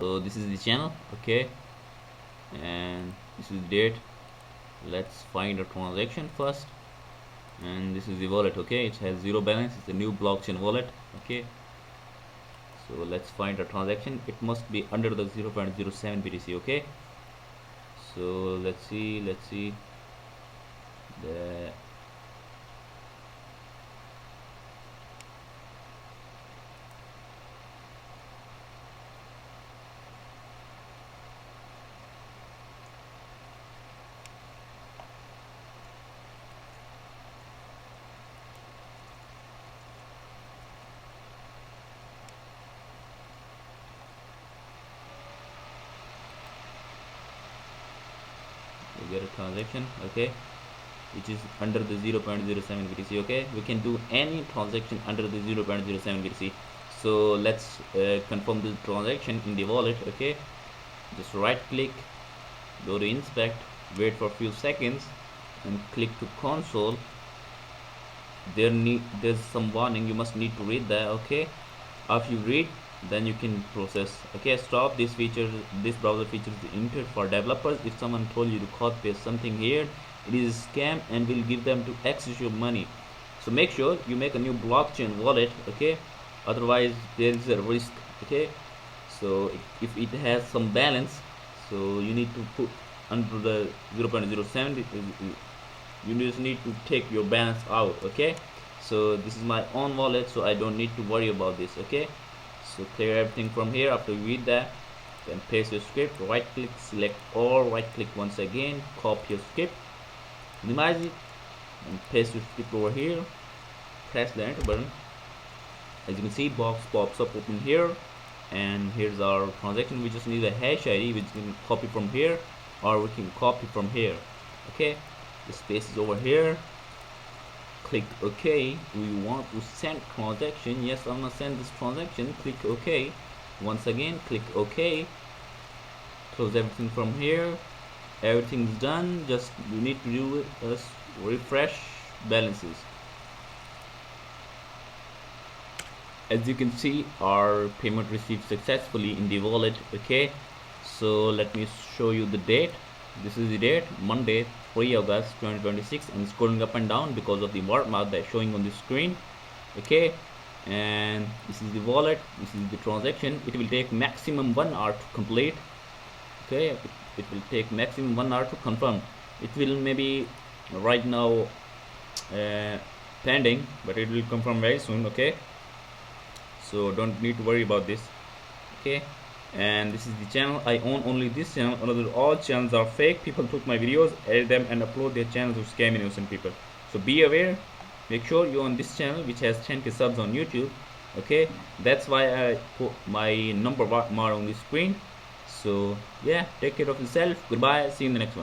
So this is the channel, okay, and this is the date. Let's find a transaction first, and this is the wallet, okay. It has zero balance. It's a new blockchain wallet, okay. So let's find a transaction. It must be under the 0.07 BTC, okay. So let's see the we get a transaction, okay, which is under the 0.07 BTC, okay. We can do any transaction under the 0.07 BTC. So let's confirm the transaction in the wallet, okay. Just right click, go to inspect, wait for a few seconds, and click to console. There's some warning, you must need to read that, okay. After you read, then you can process, okay. Stop. This browser feature is intended for developers. If someone told you to copy paste something here, it is a scam and will give them to access your money. So make sure you make a new blockchain wallet, okay, otherwise there is a risk, okay. So if it has some balance, so you need to put under the 0.07, you just need to take your balance out, okay. So this is my own wallet, so I don't need to worry about this, okay. So clear everything from here. After you read that, then paste your script, right click, select all, right click once again, copy your script, minimize it, and paste your script over here, press the enter button. As you can see, box pops up open here, and here's our transaction. We just need a hash ID which we can copy from here, or we can copy from here, okay. The space is over here. Click OK. Do you want to send transaction? Yes, I'm gonna send this transaction. Click OK. Once again, click OK. Close everything from here. Everything's done. Just you need to do is refresh balances. As you can see, our payment received successfully in the wallet, okay. So let me show you the date. This is the date, Monday 3 August 2026. I'm scrolling up and down because of the watermark that's showing on the screen, okay. And this is the wallet, this is the transaction. It will take maximum 1 hour to complete, okay. It will take maximum 1 hour to confirm. It will maybe right now pending, but it will confirm very soon, okay. So don't need to worry about this, okay. And this is the channel. I own only this channel. Another all channels are fake. People took my videos, edit them, and upload their channels to scam innocent people. So be aware. Make sure you own this channel, which has 10k subs on YouTube, okay. That's why I put my number mark on the screen. So yeah, take care of yourself. Goodbye. See you in the next one.